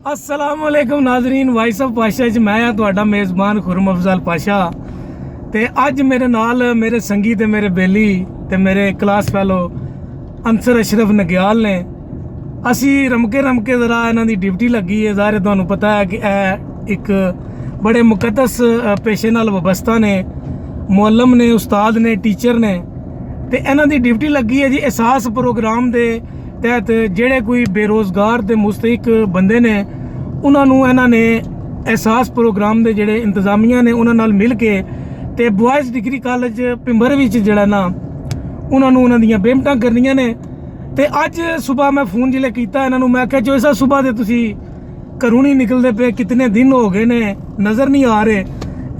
अस्सलामुअलैकुम नाजरीन, vice of Pasha च मैं हाँ तुहाडा मेज़बान खुरम अफजल पाशा। ते अज मेरे नाल मेरे संगी ते मेरे बेली ते मेरे क्लास फैलो अंसर अशरफ नग्याल ने। असी रमके जरा इन्हां दी ड्यूटी लगी है। ज़ाहिर तुहानूं पता है कि एक बड़े मुकद्दस पेशे नाल वबस्ता ने, मुअल्लम ने, उस्ताद ने, टीचर ने। ते इन्हां दी ड्यूटी लगी है जी एहसास प्रोग्राम दे तहत ਜਿਹੜੇ ਕੋਈ ਬੇਰੋਜ਼ਗਾਰ ਤੇ ਮੁਸਤਹਿਕ ਬੰਦੇ ਨੇ ਉਹਨਾਂ ਨੂੰ ਇਹਨਾਂ ਨੇ एहसास प्रोग्राम ਦੇ ਜਿਹੜੇ ਇੰਤਜ਼ਾਮੀਆਂ ਨੇ ਉਹਨਾਂ ਨਾਲ ਮਿਲ ਕੇ ਤੇ ਬॉयਜ਼ ਡਿਗਰੀ ਕਾਲਜ ਪਿੰਬਰ ਵਿੱਚ ਜਿਹੜਾ ਨਾ ਉਹਨਾਂ ਨੂੰ ਉਹਨਾਂ ਦੀਆਂ ਪੇਮੈਂਟਾਂ ਕਰਨੀਆਂ ਨੇ। ਤੇ ਅੱਜ ਸਵੇਰ ਮੈਂ ਫੋਨ ਜਿਲੇ ਕੀਤਾ ਇਹਨਾਂ ਨੂੰ, ਮੈਂ ਕਿਹਾ ਜੋ ਇਸਾ ਸਵੇਰ ਦੇ ਤੁਸੀਂ ਘਰੋਂ ਨਹੀਂ ਨਿਕਲਦੇ ਪਏ, ਕਿਤਨੇ ਦਿਨ ਹੋ ਗਏ ਨੇ, ਨਜ਼ਰ ਨਹੀਂ ਆ ਰਹੇ।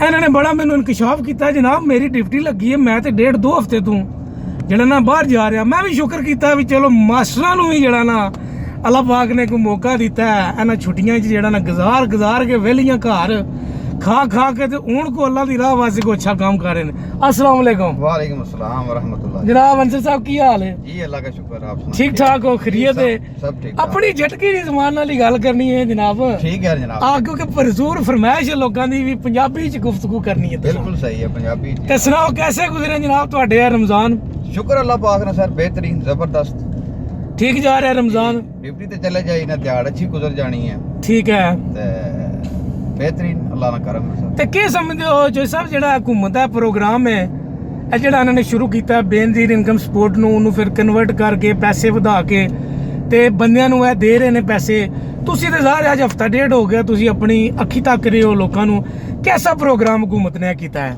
ਇਹਨਾਂ ਨੇ ਬੜਾ ਮੈਨੂੰ ਇਨਕਸ਼ਾਫ ਕੀਤਾ, ਜਨਾਬ ਮੇਰੀ ਡਿਊਟੀ ਲੱਗੀ ਹੈ, ਮੈਂ ਤੇ 1.5-2 ਹਫ਼ਤੇ ਤੋਂ ਜਿਹੜਾ ਨਾ ਬਾਹਰ ਜਾ ਰਿਹਾ। ਮੈਂ ਵੀ ਸ਼ੁਕਰ ਕੀਤਾ ਵੀ ਚਲੋ ਮਾਸਟਰਾਂ ਨੂੰ ਵੀ ਜਿਹੜਾ ਨਾ ਅੱਲਾਹ ਪਾਕ ਨੇ ਕੋਈ ਮੌਕਾ ਦਿੱਤਾ ਹੈ ਇਹਨਾਂ ਛੁੱਟੀਆਂ 'ਚ ਜਿਹੜਾ ਨਾ ਗੁਜ਼ਾਰ ਕੇ ਵਿਹਲੀਆਂ ਘਰ खा के तो हूँ को अल्लाह की राह वास्ते को अच्छा काम कर रहे हैं। अस्सलाम वालेकुम। वालेकुम अस्सलाम व रहमतुल्लाह। जनाब अंसर साहब की हाल है? जी अल्लाह का शुक्र, आप सुनाओ? ठीक ठाक हो? खैरियत है? सब ठीक। अपनी झटकी दी ज़बान नाल ही गल करनी है जनाब। ठीक है जनाब। क्योंकि भरपूर फरमाइश है लोगों की भी पंजाबी च गुफ्तगू करनी है। बिल्कुल सही है पंजाबी। ते सुनाओ कैसे गुजरे जनाब तुहाडे रमजान? शुक्र अल्लाह पाक ने सर, बेहतरीन जबरदस्त ठीक जा रहा है रमजान? ड्यूटी ते चले जाई ना, दिहाड़ अच्छी गुजर जानी है। ठीक है ते बेहतरीन अल्लाह ना करम है सर। ते क्या समझदे हो जो सब जेड़ा हुकूमत दा प्रोग्राम है ਇਹ ਜਿਹੜਾ ਇਹਨਾਂ ਨੇ ਸ਼ੁਰੂ ਕੀਤਾ ਬੇਨਜ਼ੀਰ ਇਨਕਮ ਸਪੋਰਟ ਨੂੰ, ਉਹਨੂੰ ਫਿਰ ਕਨਵਰਟ ਕਰਕੇ ਪੈਸੇ ਵਧਾ ਕੇ ਤੇ ਬੰਦਿਆਂ ਨੂੰ ਇਹ ਦੇ ਰਹੇ ਨੇ ਪੈਸੇ। ਤੁਸੀਂ ਤੇ ਜ਼ਾਹਿਰ ਅੱਜ ਹਫਤਾ ਡੇਢ ਹੋ ਗਿਆ, ਤੁਸੀਂ ਆਪਣੀ ਅੱਖੀ ਤੱਕ ਰਹੇ ਹੋ ਲੋਕਾਂ ਨੂੰ। ਕਿਹਦਾ ਪ੍ਰੋਗਰਾਮ हुकूमत ने ਕੀਤਾ ਹੈ?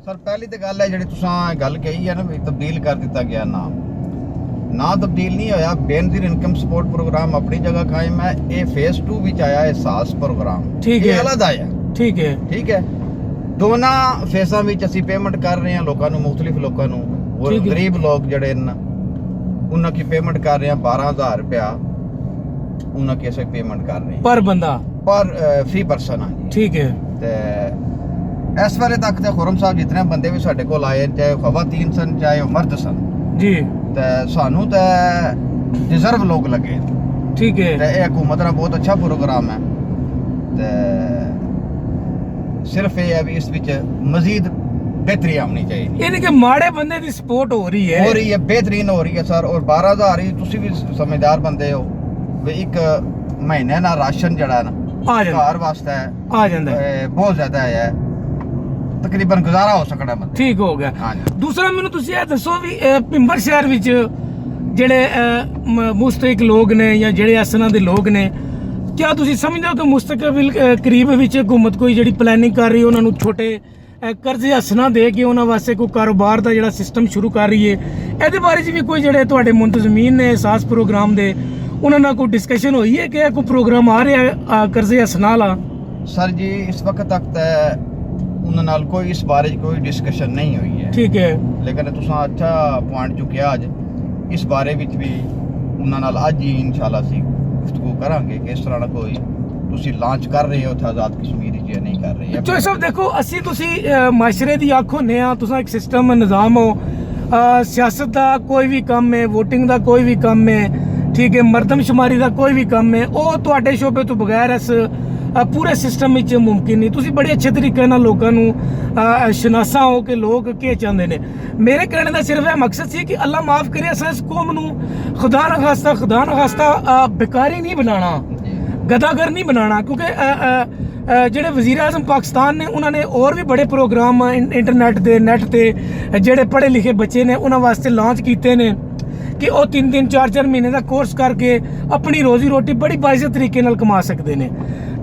ਸਰ ਪਹਿਲੀ ਤੇ ਗੱਲ ਹੈ ਜਿਹੜੀ ਤੁਸੀਂ ਗੱਲ ਕਹੀ ਹੈ ਨਾ ਵੀ ਤਬਦੀਲ ਕਰ ਦਿੱਤਾ ਗਿਆ ਨਾਮ। ਨਾ ਤਬਦੀਲ ਨਹੀਂ ਹੋਇਆ। ਬੇਨਜ਼ੀਰ ਇਨਕਮ ਸਪੋਰਟ ਪ੍ਰੋਗਰਾਮ ਆਪਣੀ ਜਗ੍ਹਾ ਕਾਇਮ ਹੈ। ਇਹ ਫੇਸ 2 ਵਿੱਚ ਆਇਆ एहसास ਪ੍ਰੋਗਰਾਮ। ਠੀਕ ਹੈ, ਅਲੱਗ ਆਇਆ। ਠੀਕ ਹੈ। ਦੋਨਾਂ ਫੇਸਾਂ ਵਿੱਚ ਅਸੀਂ ਪੇਮੈਂਟ ਕਰ ਰਹੇ ਹਾਂ ਲੋਕਾਂ ਨੂੰ, ਮੁxtਲਿਫ ਲੋਕਾਂ ਨੂੰ। ਔਰ ਗਰੀਬ ਲੋਕ ਜਿਹੜੇ ਨੇ ਉਹਨਾਂ की पेमेंट कर रहे हैं 12,000 रुपया ਉਹਨਾਂ की ਅਸੀਂ पेमेंट कर रहे हैं पर बंदा, पर फी पर्सन। हाँ ठीक है। ਤੇ ਇਸ ਵੇਲੇ ਤੱਕ ਤੇ ਖੁਰਮ ਸਾਹਿਬ ਜਿਤਨੇ ਬੰਦੇ ਵੀ ਸਾਡੇ ਕੋਲ ਆਏ, ਚਾਹੇ ਖਵਾਤੀਨ ਸਨ ਚਾਹੇ ਉਹ ਮਰਦ ਸਨ जी, ਤੇ ਸਾਨੂੰ ਤੇ ਡਿਜ਼ਰਵ ਲੋਕ ਲੱਗੇ। ठीक है। ਤੇ ਇਹ ਹਕੂਮਤ ਦਾ ਬਹੁਤ ਅੱਛਾ ਪ੍ਰੋਗਰਾਮ ਹੈ। ਤੇ ਸਿਰਫ ਇਹ ਹੈ ਵੀ ਇਸ ਵਿੱਚ ਮਜ਼ੀਦ बेहतरी आनी चाहिए। यानी कि माड़े बंदे की सपोर्ट हो रही है, बेहतरीन हो रही है सर। और 12,000 ही तुसी भी समझदार बंदे हो भी एक महीने ना राशन जड़ा ना घर वास्ते आ जाता है, बहुत ज्यादा है, तकरीबन गुजारा हो सकता है। ठीक हो गया। दूसरा मैनू तुसी ये दसो भी पिंबर शहर विच जेड़े मुस्तहिक लोग ने या जेड़े असना दे लोग ने, क्या तुसी समझदे हो कि मुस्तकबिल करीब विच हुकूमत कोई जेड़ी प्लानिंग कर रही है उन्हां नू छोटे कर्जे हसना दे के उन्होंने वास्ते कोई कारोबार का जो सिस्टम शुरू कर रही है? ये बारे भी कोई जो थोड़े मुंतजमीन ने एहसास प्रोग्राम दे उन्होंने कोई डिस्कशन हुई है कि कोई प्रोग्राम आ रहा है कर्जे हसना वाला? सर जी इस वक्त तक उन्होंने कोई इस बारे कोई डिस्कशन नहीं हुई है। ठीक है। लेकिन तुसा अच्छा पॉइंट चुकिया अज, इस बारे भी उन्होंने अज ही इंशाल्लाह असीं गुफ्तगू करांगे कि इस तरह कोई ਤੁਸੀਂ ਲਾਂਚ ਕਰ ਰਹੇ ਹੋ ਤੇ ਆਜ਼ਾਦ ਕਸ਼ਮੀਰ ਜੀ ਨਹੀਂ ਕਰ ਰਹੇ। ਜੋ ਸਭ ਦੇਖੋ ਅਸੀਂ ਤੁਸੀਂ ਮਾਸ਼ਰੇ ਦੀ ਅੱਖ ਹੁੰਨੇ ਆ, ਤੁਸੀਂ ਇੱਕ ਸਿਸਟਮ ਨਿਜ਼ਾਮ ਹੋ। ਸਿਆਸਤ ਦਾ ਕੋਈ ਵੀ ਕੰਮ ਹੈ, VOTING ਦਾ ਕੋਈ ਵੀ ਕੰਮ ਹੈ, ਠੀਕ ਹੈ, ਮਰਦਮਸ਼ੁਮਾਰੀ ਦਾ ਕੋਈ ਵੀ ਕੰਮ ਹੈ, ਉਹ ਤੁਹਾਡੇ ਸ਼ੋਬੇ ਤੋਂ ਬਗੈਰ ਇਸ ਪੂਰੇ ਸਿਸਟਮ ਵਿੱਚ ਮੁਮਕਿਨ ਨਹੀਂ। ਤੁਸੀਂ ਬੜੇ ਅੱਛੇ ਤਰੀਕੇ ਨਾਲ ਲੋਕਾਂ ਨੂੰ ਸ਼ਨਾਸਾ ਹੋ ਕਿ ਲੋਕ ਕੀ ਚਾਹੁੰਦੇ ਨੇ। ਮੇਰੇ ਕਹਿਣ ਦਾ ਸਿਰਫ ਇਹ ਮਕਸਦ ਸੀ ਕਿ ਅੱਲਾ ਮਾਫ ਕਰੇ ਅਸਾਂ ਇਸ ਕੌਮ ਨੂੰ ਖੁਦਾ ਨਾ ਖਾਸਤਾ ਬੇਕਾਰੀ ਨਹੀਂ ਬਣਾਉਣਾ, गदागर नहीं बनाना। क्योंकि जेडे वजीर आजम पाकिस्तान ने उन्होंने और भी बड़े प्रोग्राम इंटरनेट दे नैट ते जेडे पढ़े लिखे बच्चे ने उन्होंने वास्ते लॉन्च किए ने कि वो 3-3 4-4 महीने का कोर्स करके अपनी रोजी रोटी बड़ी बाइज्जत तरीके नाल कमा सकते हैं।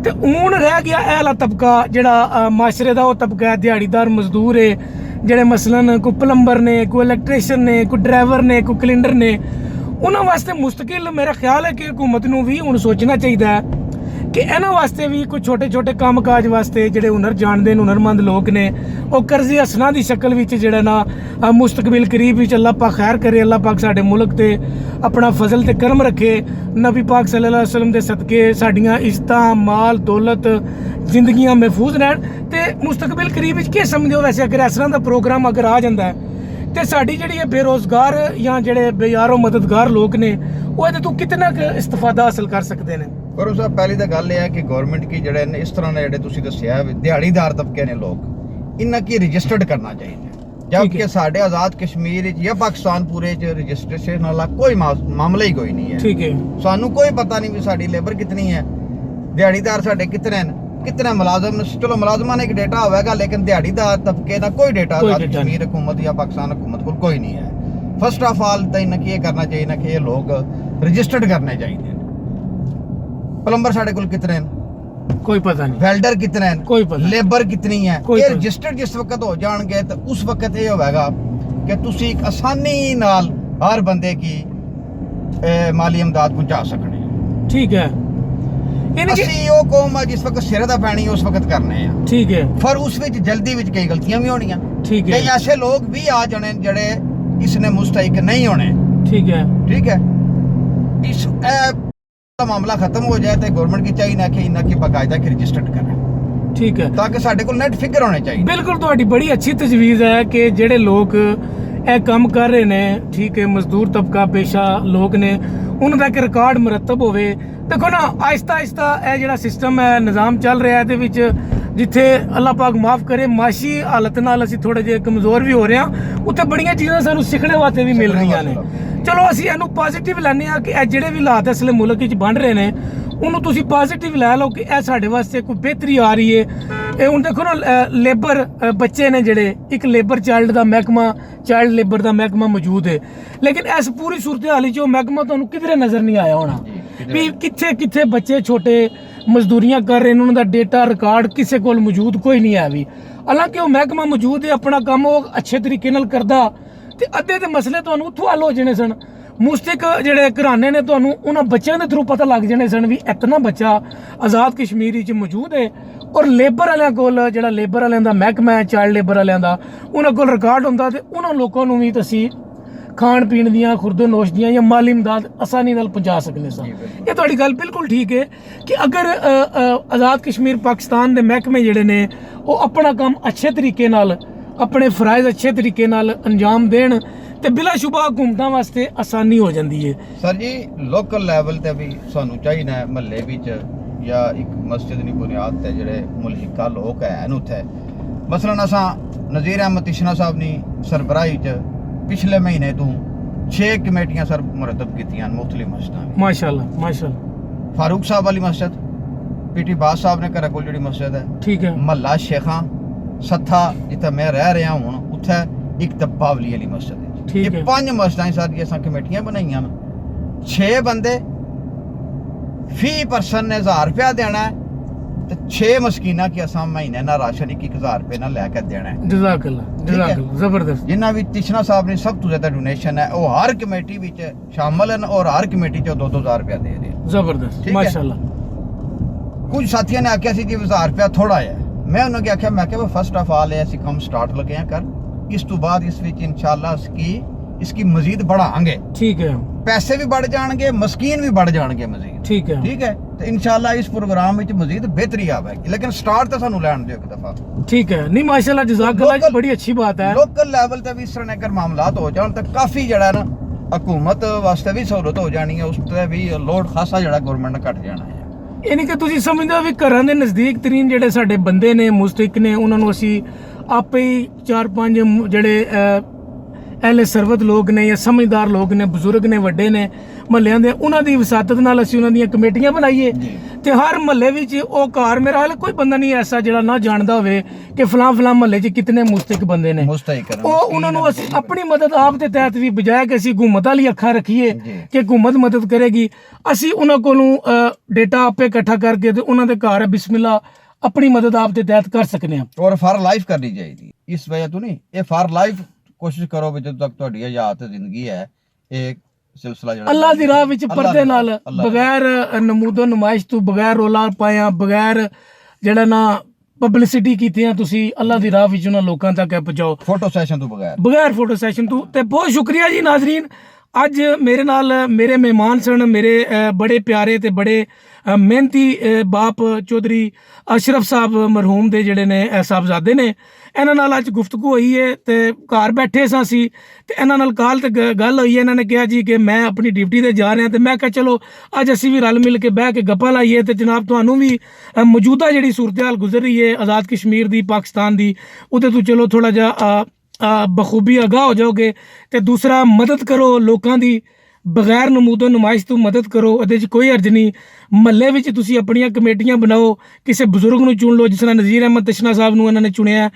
तो हूँ रह गया ऐला तबका ਜਿਹੜਾ माशरे का वो तबका है दिहाड़ीदार मजदूर है, जेडे मसलन कोई प्लंबर ने, कोई इलैक्ट्रीशियन ने, कोई ड्राइवर ने, कोई कलिंडर ने। उन्होंने वास्ते मुस्तकिल मेरा ख्याल है कि हुकूमत नूं भी हुण सोचना चाहिए कि इन्हां वास्ते भी कोई छोटे छोटे काम काज वास्ते जेडे हुनर जानते हैं, हुनरमंद लोग ने, वो कर्जे हसना की शक्ल विच जेड़ा ना मुस्तकबिल करीब विच अल्लाह पाक खैर करे, अल्लाह पाक साडे मुल्क ते अपना फजल ते करम रखे। नबी पाक सल्लल्लाहु अलैहि वसल्लम दे सदके साडियां इज्जतां, माल, दौलत, जिंदगियां महफूज रहन। ते मुस्तकबिल करीब विच क्या समझदे हो वैसे अगर इस तरह दा प्रोग्राम अगर आ जांदा है ਤੇ ਸਾਡੀ ਜਿਹੜੀ बेरोजगार ਜਾਂ ਜਿਹੜੇ ਬੇਯਾਰੋ ਮਦਦਗਾਰ ਲੋਕ ਨੇ ਉਹ ਇਹਦੇ ਤੋਂ ਕਿੰਨਾ ਕੁ ਇਸਤਫਾਦਾ ਹਾਸਲ ਕਰ ਸਕਦੇ ਨੇ? ਗੁਰੂ ਸਾਹਿਬ ਪਹਿਲੀ ਤਾਂ ਗੱਲ ਇਹ ਹੈ ਕਿ ਗਵਰਨਮੈਂਟ ਕੀ ਜਿਹੜੇ ਨੇ ਇਸ ਤਰ੍ਹਾਂ ਦੇ ਜਿਹੜੇ ਤੁਸੀਂ ਦੱਸਿਆ ਵੀ ਦਿਹਾੜੀਦਾਰ ਤਬਕੇ ਨੇ ਲੋਕ ਇਹਨਾਂ ਕੀ ਰਜਿਸਟਰਡ ਕਰਨਾ ਚਾਹੀਦਾ ਜਦਕਿ ਸਾਡੇ ਆਜ਼ਾਦ ਕਸ਼ਮੀਰ ਵਿੱਚ ਜਾਂ ਪਾਕਿਸਤਾਨ ਪੂਰੇ ਚ ਰਜਿਸਟ੍ਰੇਸ਼ਨ ਵਾਲਾ ਕੋਈ ਮਾਮਲਾ ਹੀ ਕੋਈ ਨਹੀਂ ਹੈ। ਠੀਕ ਹੈ, ਸਾਨੂੰ ਕੋਈ ਪਤਾ ਨਹੀਂ ਵੀ ਸਾਡੀ ਲੇਬਰ ਕਿਤਨੀ ਹੈ, ਦਿਹਾੜੀਦਾਰ ਸਾਡੇ ਕਿਤਨੇ ਨੇ, ਕਿਤਨੇ ਮੁਲਾਜ਼ਮ ਨੇ। ਚਲੋ ਮੁਲਾਜ਼ਮਾਂ ਨੇ ਇੱਕ ਡੇਟਾ ਹੋਵੇਗਾ ਲੇਕਿਨ ਦਿਹਾੜੀਦਾਰ ਤਬਕੇ ਦਾ ਕੋਈ ਡੇਟਾ ਆਜ਼ਾਦ ਕਸ਼ਮੀਰ ਹੁਕੂਮਤ ਜਾਂ ਪਾਕਿਸਤਾਨ ਹੁਕੂਮਤ ਕੋਲ ਕੋਈ ਨਹੀਂ ਹੈ। ਫਸਟ ਆਫ ਆਲ ਤਾਂ ਇਹਨਾਂ ਕੀ ਇਹ ਕਰਨਾ ਚਾਹੀਦਾ ਕਿ ਇਹ ਲੋਕ ਰਜਿਸਟਰਡ ਕਰਨੇ ਚਾਹੀਦੇ। ਪਲੰਬਰ ਸਾਡੇ ਕੋਲ ਕਿਤਨੇ ਨੇ ਕੋਈ ਪਤਾ ਨਹੀਂ, ਵੈਲਡਰ ਕਿਤਨੇ ਨੇ ਕੋਈ ਪਤਾ, ਲੇਬਰ ਕਿਤਨੀ ਹੈ। ਕੋਈ ਇਹ ਰਜਿਸਟਰਡ ਜਿਸ ਵਕਤ ਹੋ ਜਾਣਗੇ ਤਾਂ ਉਸ ਵਕਤ ਇਹ ਹੋਵੇਗਾ ਕਿ ਤੁਸੀਂ ਇੱਕ ਆਸਾਨੀ ਨਾਲ ਹਰ ਬੰਦੇ ਕੀ ਮਾਲੀ ਇਮਦਾਦ ਪਹੁੰਚਾ ਸਕਦੇ ਹੋ। ਠੀਕ ਹੈ, ਅਸੀਂ ਉਹ ਕੌਮ ਆ ਜਿਸ ਵਕਤ ਸਿਰ ਦਾ ਪੈਣੀ ਉਸ ਵਕਤ ਕਰਨੇ ਆ। ਠੀਕ ਹੈ, ਪਰ ਉਸ ਵਿੱਚ ਜਲਦੀ ਵਿੱਚ ਕਈ ਗਲਤੀਆਂ ਵੀ ਹੋਣੀਆਂ। ਠੀਕ ਹੈ, ਕਈ ਐਸੇ ਲੋਕ ਵੀ ਆ ਜਾਣੇ ਜਿਹੜੇ ਇਸ ਨੇ ਮੁਸਤਹਿਕ ਨਹੀਂ ਹੋਣੇ। ਠੀਕ ਹੈ, ठीक है। इस मामला खत्म हो जाए तो गवर्नमेंट की चाहिए ना कि इन्ना की बाकायदा की रजिस्टर्ड करें ठीक है, ताकि साडे कोल नेट फिगर होने चाहिए। बिल्कुल ਤੁਹਾਡੀ ਬੜੀ ਅੱਛੀ ਤਜਵੀਜ਼ ਹੈ ਕਿ ਜਿਹੜੇ ਲੋਕ ਇਹ ਕੰਮ ਕਰ ਰਹੇ ਨੇ, ਠੀਕ ਹੈ, ਮਜ਼ਦੂਰ ਤਬਕਾ ਪੇਸ਼ਾ ਲੋਕ ਨੇ, ਉਹਨਾਂ ਦਾ ਇੱਕ ਰਿਕਾਰਡ ਮੁਰਤਬ ਹੋਵੇ। ਦੇਖੋ ਨਾ ਆਹਿਸਤਾ ਆਹਿਸਤਾ ਇਹ ਜਿਹੜਾ ਸਿਸਟਮ ਹੈ, ਨਿਜ਼ਾਮ ਚੱਲ ਰਿਹਾ ਇਹਦੇ ਵਿੱਚ ਜਿੱਥੇ ਅੱਲਾਹ ਪਾਕ ਮਾਫ ਕਰੇ ਮਾਸ਼ੀ ਹਾਲਤ ਨਾਲ ਅਸੀਂ ਥੋੜੇ ਜਿਹੇ ਕਮਜ਼ੋਰ ਵੀ ਹੋ ਰਹੇ ਹਾਂ, ਉੱਥੇ ਬੜੀਆਂ ਚੀਜ਼ਾਂ ਸਾਨੂੰ ਸਿੱਖਣੇ ਵਾਸਤੇ ਵੀ ਮਿਲ ਰਹੀਆਂ ਨੇ। ਚਲੋ ਅਸੀਂ ਇਹਨੂੰ ਪੋਜ਼ਿਟਿਵ ਲੈਂਦੇ ਹਾਂ ਕਿ ਇਹ ਜਿਹੜੇ ਵੀ ਹਾਲਾਤ ਇਸ ਵੇਲੇ ਮੁਲਕ ਵਿੱਚ ਬਣ ਰਹੇ ਨੇ ਉਹਨੂੰ ਤੁਸੀਂ ਪੋਜ਼ਿਟਿਵ ਲੈ ਲਓ ਕਿ ਇਹ ਸਾਡੇ ਵਾਸਤੇ ਕੋਈ ਬਿਹਤਰੀ ਆ ਰਹੀ ਹੈ। ਇਹ ਹੁਣ ਦੇਖੋ ਨਾ ਲੇਬਰ ਬੱਚੇ ਨੇ ਜਿਹੜੇ, ਇੱਕ ਲੇਬਰ ਚਾਈਲਡ ਦਾ ਮਹਿਕਮਾ, ਚਾਈਲਡ ਲੇਬਰ ਦਾ ਮਹਿਕਮਾ ਮੌਜੂਦ ਹੈ, ਲੇਕਿਨ ਇਸ ਪੂਰੀ ਸੂਰਤ ਹਾਲ ਵਿੱਚ ਉਹ ਮਹਿਕਮਾ ਤੁਹਾਨੂੰ ਕਿਧਰੇ ਨਜ਼ਰ ਨਹੀਂ ਆਇਆ ਹੋਣਾ ਵੀ ਕਿੱਥੇ ਕਿੱਥੇ ਬੱਚੇ ਛੋਟੇ ਮਜ਼ਦੂਰੀਆਂ ਕਰ ਰਹੇ ਨੇ, ਉਹਨਾਂ ਦਾ ਡੇਟਾ ਰਿਕਾਰਡ ਕਿਸੇ ਕੋਲ ਮੌਜੂਦ ਕੋਈ ਨਹੀਂ ਹੈ ਵੀ। ਹਾਲਾਂਕਿ ਉਹ ਮਹਿਕਮਾ ਮੌਜੂਦ ਹੈ, ਆਪਣਾ ਕੰਮ ਉਹ ਅੱਛੇ ਤਰੀਕੇ ਨਾਲ ਕਰਦਾ ਤੇ ਅੱਧੇ ਦੇ ਮਸਲੇ ਤੁਹਾਨੂੰ ਉੱਥੋਂ ਹੱਲ ਹੋ ਜਾਣੇ ਸਨ। ਮੁਸਤਕ ਜਿਹੜੇ ਘਰਾਣੇ ਨੇ ਤੁਹਾਨੂੰ ਉਹਨਾਂ ਬੱਚਿਆਂ ਦੇ ਥਰੂ ਪਤਾ ਲੱਗ ਜਾਣੇ ਸਨ ਵੀ ਇਤਨਾ ਬੱਚਾ ਆਜ਼ਾਦ ਕਸ਼ਮੀਰ ਵਿੱਚ ਮੌਜੂਦ ਹੈ। ਔਰ ਲੇਬਰ ਵਾਲਿਆਂ ਕੋਲ ਜਿਹੜਾ ਲੇਬਰ ਵਾਲਿਆਂ ਦਾ ਮਹਿਕਮਾ ਹੈ, ਚਾਈਲਡ ਲੇਬਰ ਵਾਲਿਆਂ ਦਾ, ਉਹਨਾਂ ਕੋਲ ਰਿਕਾਰਡ ਹੁੰਦਾ ਤੇ ਉਹਨਾਂ ਲੋਕਾਂ ਨੂੰ ਵੀ ਤੁਸੀਂ ਖਾਣ ਪੀਣ ਦੀਆਂ, ਖੁਰਦੋ ਨੋਸ਼ ਦੀਆਂ ਜਾਂ ਮਾਲੀ ਇਮਦਾਦ ਆਸਾਨੀ ਨਾਲ ਪਹੁੰਚਾ ਸਕਦੇ ਸਨ। ਇਹ ਤੁਹਾਡੀ ਗੱਲ ਬਿਲਕੁਲ ਠੀਕ ਹੈ ਕਿ ਅਗਰ ਆਜ਼ਾਦ ਕਸ਼ਮੀਰ ਪਾਕਿਸਤਾਨ ਦੇ ਮਹਿਕਮੇ ਜਿਹੜੇ ਨੇ ਉਹ ਆਪਣਾ ਕੰਮ ਅੱਛੇ ਤਰੀਕੇ ਨਾਲ, ਆਪਣੇ ਫਰਾਇਜ਼ ਅੱਛੇ ਤਰੀਕੇ ਨਾਲ ਅੰਜਾਮ ਦੇਣ ਤੇ ਬਿਲਾਸ਼ੁਬਾ ਹਕੂਮਤਾਂ ਵਾਸਤੇ ਆਸਾਨੀ ਹੋ ਜਾਂਦੀ ਹੈ। ਸਰ ਜੀ ਲੋਕਲ ਲੈਵਲ ਤੇ ਵੀ ਸਾਨੂੰ ਚਾਹੀਦਾ ਹੈ ਮਹੱਲੇ ਵਿੱਚ ਜਾਂ ਇੱਕ ਮਸਜਿਦ ਦੀ ਬੁਨਿਆਦ ਤੇ ਜਿਹੜੇ ਮੁਲਹਿਕਾ ਲੋਕ ਹਨ ਉੱਥੇ, ਮਸਲਨ ਅਸਾਂ ਨਜ਼ੀਰ ਅਹਿਮਦ ਤਿਸ਼ਨਾ ਸਾਹਿਬ ਨੇ ਸਰਬਰਾਹੀ ਚ ਪਿਛਲੇ ਮਹੀਨੇ ਤੋਂ 6 ਕਮੇਟੀਆਂ ਸਰ ਮੁਰਤਬ ਕੀਤੀਆਂ ਮੁਖਤਲਿਫ ਮਸਜਿਦਾਂ ਵਿੱਚ। ਮਾਸ਼ਾਅੱਲਾ ਮਾਸ਼ਾਅੱਲਾ। ਫਾਰੂਕ ਸਾਹਿਬ ਵਾਲੀ ਮਸਜਿਦ, ਪੀਟੀ ਬਾਸ ਸਾਹਿਬ ਨੇ ਘਰ ਕੋਲ ਜਿਹੜੀ ਮਸਜਿਦ ਹੈ, ਠੀਕ ਹੈ, ਮਹੱਲਾ ਸ਼ੇਖਾਂ ਸੱਥਾ ਜਿੱਥੇ ਮੈਂ ਰਹਿ ਰਿਹਾ ਹੁਣ ਉੱਥੇ ਇੱਕ ਤਬਾਵਲੀ ਵਾਲੀ ਮਸਜਿਦ ਹੈ। ਠੀਕ ਹੈ, ਇਹ 5 ਮਸਜਿਦਾਂ ਸਰ ਜੀ ਅਸਾਂ ਕਮੇਟੀਆਂ ਬਣਾਈਆਂ ਨੇ। 6 ਬੰਦੇ ਫੀ ਪਰਸਨ ਨੇ 1000 ਰੁਪਇਆ ਦੇਣਾ ਹੈ ਤੇ 6 ਮਸਕੀਨਾਂ ਕੀ ਅਸਾਂ ਮਹੀਨੇ ਨਾਲ ਰਾਸ਼ਨ 1000 ਰੁਪਏ ਨਾਲ ਲੈ ਕੇ ਦੇਣਾ ਹੈ। ਜਜ਼ਾਕੱਲਾ ਜਜ਼ਾਕੱਲਾ, ਜ਼ਬਰਦਸਤ। ਜਿਨ੍ਹਾਂ ਵਿੱਚ ਤਿਸ਼ਨਾ ਸਾਹਿਬ ਨੇ ਸਭ ਤੋਂ ਜ਼ਿਆਦਾ ਡੋਨੇਸ਼ਨ ਹੈ ਉਹ ਹਰ ਕਮੇਟੀ ਵਿੱਚ ਸ਼ਾਮਲ ਹਨ ਔਰ ਹਰ ਕਮੇਟੀ 'ਚ 2-2000 ਰੁਪਇਆ ਦੇ ਰਹੇ ਹਨ। ਜ਼ਬਰਦਸਤ, ਠੀਕ ਹੈ। ਮਾਸ਼ਾਅੱਲਾ। ਕੁਝ ਸਾਥੀਆਂ ਨੇ ਆਖਿਆ ਸੀ ਜੀ 1000 ਰੁਪਇਆ ਥੋੜਾ ਹੈ। ਮੈਂ ਉਹਨਾਂ ਨੂੰ ਆਖਿਆ, ਮੈਂ ਕਿਹਾ ਫਸਟ ਆਫ ਆਲ ਇਹ ਅਸੀਂ ਕੰਮ ਸਟਾਰਟ ਲੱਗੇ ਆ ਕਰ, ਇਸ ਤੋਂ ਬਾਅਦ ਇਸ ਵਿੱਚ ਇਨਸ਼ਾਅੱਲਾ इसकी मजीद बढ़ाएंगे। ठीक है, पैसे भी बढ़ जाएंगे, मस्कीन भी बढ़ जाएंगे मजीद। ठीक है तो इंशाल्लाह इस प्रोग्राम में मजीद बेहतरी आवेगी, लेकिन स्टार्ट तो सानू लैंड दियो एक दफा। ठीक है, नहीं माशाल्लाह जज़ाकल्लाह, बड़ी अच्छी बात है। लोकल लेवल ते भी इस तरह अगर मामलात हो जान तो काफी जड़ा ना हुकूमत वास्ते भी सहूलत हो जानी है, उस ते भी लोड खासा जड़ा गवर्नमेंट ने घट जाना है। यानी कि तुसीं समझदे हो भी घरां दे नज़दीक तरीन ਜਿਹੜੇ ਸਾਡੇ ਬੰਦੇ ਨੇ ਮੁਸਤਕ ਨੇ ਉਹਨਾਂ ਨੂੰ ਅਸੀਂ ਆਪੇ ਹੀ 4-5 ਜਿਹੜੇ ਐਲੇ ਸਰਵਤ ਲੋਕ ਨੇ ਜਾਂ ਸਮਝਦਾਰ ਲੋਕ ਨੇ, ਬਜ਼ੁਰਗ ਨੇ, ਵੱਡੇ ਨੇ ਮਹੱਲਿਆਂ ਦੇ, ਉਹਨਾਂ ਦੀ ਵਸਾਤਤ ਨਾਲ ਅਸੀਂ ਉਹਨਾਂ ਦੀਆਂ ਕਮੇਟੀਆਂ ਬਣਾਈਏ ਤੇ ਹਰ ਮਹੱਲੇ ਵਿੱਚ ਉਹ ਘਰ ਮੇਰਾ ਹਾਲ ਕੋਈ ਬੰਦਾ ਨਹੀਂ ਐਸਾ ਜਿਹੜਾ ਨਾ ਜਾਣਦਾ ਹੋਵੇ ਕਿ ਫਲਾਂ ਮਹੱਲੇ 'ਚ ਕਿਤਨੇ ਮੁਸਤਕ ਬੰਦੇ ਨੇ। ਉਹ ਉਹਨਾਂ ਨੂੰ ਅਸੀਂ ਆਪਣੀ ਮਦਦ ਆਪ ਦੇ ਤਹਿਤ ਵੀ ਬਜਾਏ ਕਿ ਅਸੀਂ ਹਕੂਮਤ ਵਾਲੀ ਅੱਖਾਂ ਰੱਖੀਏ ਕਿ ਹਕੂਮਤ ਮਦਦ ਕਰੇਗੀ, ਅਸੀਂ ਉਹਨਾਂ ਕੋਲੋਂ ਡੇਟਾ ਆਪੇ ਇਕੱਠਾ ਕਰਕੇ ਤੇ ਉਹਨਾਂ ਦੇ ਘਰ ਬਿਸਮਿਲ੍ਲਾ ਆਪਣੀ ਮਦਦ ਆਪ ਦੇ ਤਹਿਤ ਕਰ ਸਕਨੇ ਆ। ਔਰ ਫਾਰ ਲਾਈਫ ਕਰਨੀ ਚਾਹੀਦੀ ਇਸ ਵਜ੍ਹਾ ਤੋਂ ਨਹੀਂ, ਇਹ ਫਾਰ ਲਾਈਫ ਕੋਸ਼ਿਸ਼ ਕਰੋ ਵੀ ਜਦੋਂ ਤੱਕ ਤੁਹਾਡੀ ਹਯਾਤ ਜ਼ਿੰਦਗੀ ਹੈ ਇਹ ਸਿਲਸਿਲਾ ਜਿਹੜਾ ਅੱਲਾਹ ਦੀ ਰਾਹ ਵਿੱਚ ਪਰਦੇ ਨਾਲ ਬਗੈਰ ਨਮੂਦੋ ਨਮਾਇਸ਼ ਤੋਂ, ਬਗੈਰ ਰੋਲਾ ਪਾਇਆ, ਬਗੈਰ ਜਿਹੜਾ ਨਾ ਪਬਲਿਸਿਟੀ ਕੀਤੀਆਂ ਤੁਸੀਂ ਅੱਲਾਹ ਦੀ ਰਾਹ ਵਿੱਚ ਉਹਨਾਂ ਲੋਕਾਂ ਤੱਕ ਪਹੁੰਚਾਓ, ਫੋਟੋ ਸੈਸ਼ਨ ਤੋਂ ਬਗੈਰ ਫੋਟੋ ਸੈਸ਼ਨ ਤੋਂ। ਤੇ ਬਹੁਤ ਸ਼ੁਕਰੀਆ ਜੀ ਨਾਜ਼ਰੀਨ, ਅੱਜ ਮੇਰੇ ਨਾਲ ਮੇਰੇ ਮਹਿਮਾਨ ਸਨ, ਮੇਰੇ ਬੜੇ ਪਿਆਰੇ ਤੇ ਬੜੇ ਮਿਹਨਤੀ ਬਾਪ ਚੌਧਰੀ ਅਸ਼ਰਫ ਸਾਹਿਬ ਮਰਹੂਮ ਦੇ ਜਿਹੜੇ ਨੇ ਸਾਹਿਬਜ਼ਾਦੇ ਨੇ। ਇਹਨਾਂ ਨਾਲ ਅੱਜ ਗੁਫ਼ਤਗੂ ਹੋਈ ਹੈ ਤੇ ਘਰ ਬੈਠੇ ਸਾਂ ਅਸੀਂ ਤੇ ਇਹਨਾਂ ਨਾਲ ਕਾਲ ਤੇ ਗੱਲ ਹੋਈ ਹੈ। ਇਹਨਾਂ ਨੇ ਕਿਹਾ ਜੀ ਕਿ ਮੈਂ ਆਪਣੀ ਡਿਊਟੀ ਤੇ ਜਾ ਰਿਹਾ, ਤੇ ਮੈਂ ਕਿਹਾ ਚਲੋ ਅੱਜ ਅਸੀਂ ਵੀ ਰਲ ਮਿਲ ਕੇ ਬਹਿ ਕੇ ਗੱਪਾਂ ਲਾਈਏ ਤੇ ਜਨਾਬ ਤੁਹਾਨੂੰ ਵੀ ਮੌਜੂਦਾ ਜਿਹੜੀ ਸੂਰਤ-ਹਾਲ ਗੁਜ਼ਰ ਰਹੀ ਹੈ ਆਜ਼ਾਦ ਕਸ਼ਮੀਰ ਦੀ, ਪਾਕਿਸਤਾਨ ਦੀ, ਉਹਦੇ ਤੋਂ ਚਲੋ ਥੋੜਾ ਜਿਹਾ ਬਖੂਬੀ ਆਗਾਹ ਹੋ ਜਾਓਗੇ। ਤੇ ਦੂਸਰਾ, ਮਦਦ ਕਰੋ ਲੋਕਾਂ ਦੀ, ਬਗੈਰ ਨਮੂਦੋ ਨੁਮਾਇਸ਼ ਤੋਂ ਮਦਦ ਕਰੋ, ਇਹਦੇ 'ਚ ਕੋਈ ਹਰਜ ਨਹੀਂ। ਮਹੱਲੇ ਵਿੱਚ ਤੁਸੀਂ ਆਪਣੀਆਂ ਕਮੇਟੀਆਂ ਬਣਾਓ, ਕਿਸੇ ਬਜ਼ੁਰਗ ਨੂੰ ਚੁਣ ਲਓ, ਜਿਸ ਤਰ੍ਹਾਂ ਨਜ਼ੀਰ ਅਹਿਮਦ ਤਸ਼ਨਾ ਸਾਹਿਬ ਨੂੰ ਇਹਨਾਂ ਨੇ ਚੁਣਿਆ।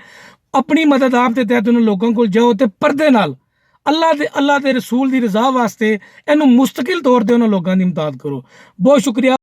ਆਪਣੀ ਮਦਦ ਆਪ ਦੇ ਤਹਿਤ ਉਹਨਾਂ ਲੋਕਾਂ ਕੋਲ ਜਾਓ ਤੇ ਪਰਦੇ ਨਾਲ ਅੱਲਾ ਦੇ ਰਸੂਲ ਦੀ ਰਜ਼ਾ ਵਾਸਤੇ ਇਹਨੂੰ ਮੁਸਤਕਿਲ ਤੌਰ ਤੇ ਉਹਨਾਂ ਲੋਕਾਂ ਦੀ ਇਮਦਾਦ ਕਰੋ। ਬਹੁਤ ਸ਼ੁਕਰੀਆ।